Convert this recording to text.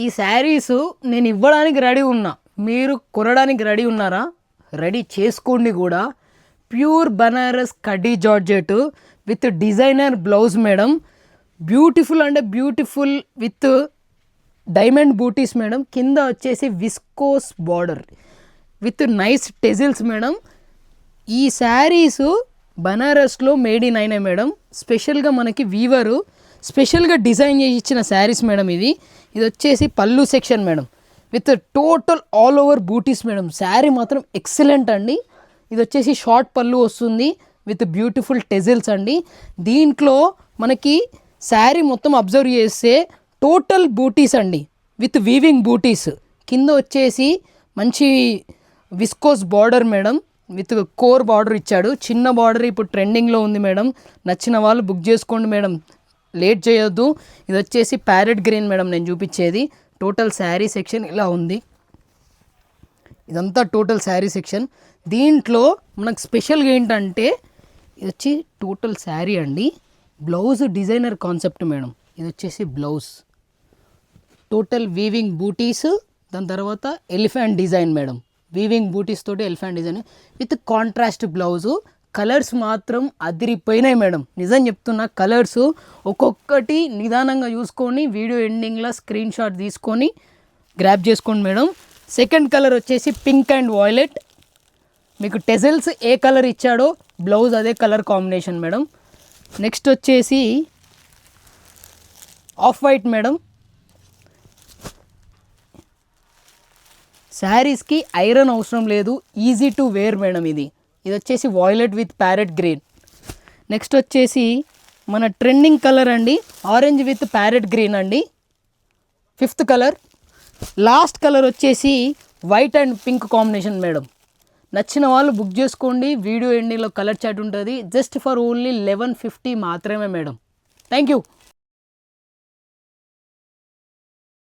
ఈ శారీస్ నేను ఇవ్వడానికి రెడీ ఉన్నా, మీరు కొనడానికి రెడీ ఉన్నారా? రెడీ చేసుకోండి కూడా. ప్యూర్ బనారస్ కడ్డీ georgette with designer blouse madam. Beautiful అంటే బ్యూటిఫుల్ విత్ డైమండ్ బూటీస్ మేడం. కింద వచ్చేసి viscose border with nice tassels madam. ఈ శారీస్ బనారస్లో మేడ్ ఇన్ అయినాయి మేడం. స్పెషల్గా మనకి వీవరు స్పెషల్గా డిజైన్ చేసి ఇచ్చిన శారీస్ మేడం. ఇది వచ్చేసి పళ్ళు section madam with total all over booties madam. Sari మాత్రం ఎక్సలెంట్ అండి. ఇది వచ్చేసి షార్ట్ పళ్ళు వస్తుంది విత్ బ్యూటిఫుల్ టెజిల్స్ అండి. దీంట్లో మనకి శారీ మొత్తం అబ్జర్వ్ చేస్తే టోటల్ బూటీస్ అండి విత్ వీవింగ్ బూటీస్. కింద వచ్చేసి మంచి viscose border madam with core border ఇచ్చాడు. చిన్న బార్డర్ ఇప్పుడు ట్రెండింగ్లో ఉంది మేడం. నచ్చిన వాళ్ళు బుక్ చేసుకోండి మేడం, లేట్ చేయొద్దు. ఇది వచ్చేసి ప్యారెట్ గ్రీన్ మేడం నేను చూపించేది. టోటల్ శారీ సెక్షన్ ఇలా ఉంది. ఇదంతా టోటల్ శారీ సెక్షన్. దీంట్లో మనకు స్పెషల్గా ఏంటంటే ఇది వచ్చి టోటల్ శారీ అండి. Blouse designer concept madam. ఇది వచ్చేసి బ్లౌజ్ టోటల్ వీవింగ్ బూటీస్, దాని తర్వాత ఎలిఫెంట్ డిజైన్ మేడం. వీవింగ్ బూటీస్ తోటి elephant design with contrast blouse. Colours మాత్రం అదిరిపోయినాయి మేడం. నిజం చెప్తున్నా, కలర్స్ ఒక్కొక్కటి నిదానంగా చూసుకొని వీడియో ఎండింగ్లో స్క్రీన్ షాట్ తీసుకొని గ్రాప్ చేసుకోండి మేడం. సెకండ్ కలర్ వచ్చేసి పింక్ అండ్ వాయిలెట్. మీకు టెజల్స్ ఏ కలర్ ఇచ్చాడో బ్లౌజ్ అదే కలర్ కాంబినేషన్ మేడం. నెక్స్ట్ వచ్చేసి ఆఫ్ వైట్ మేడం. శారీస్కి ఐరన్ అవసరం లేదు, ఈజీ టు వేర్ మేడం. ఇది వచ్చేసి violet with parrot green. Next వచ్చేసి మన ట్రెండింగ్ కలర్ అండి, ఆరెంజ్ విత్ ప్యారెట్ గ్రీన్ అండి. Fifth colour. లాస్ట్ కలర్ వచ్చేసి white and pink combination madam. నచ్చిన వాళ్ళు బుక్ చేసుకోండి. వీడియో ఎండింగ్లో కలర్ చాట్ ఉంటుంది. జస్ట్ ఫర్ ఓన్లీ 1150 మాత్రమే మేడం. Thank you.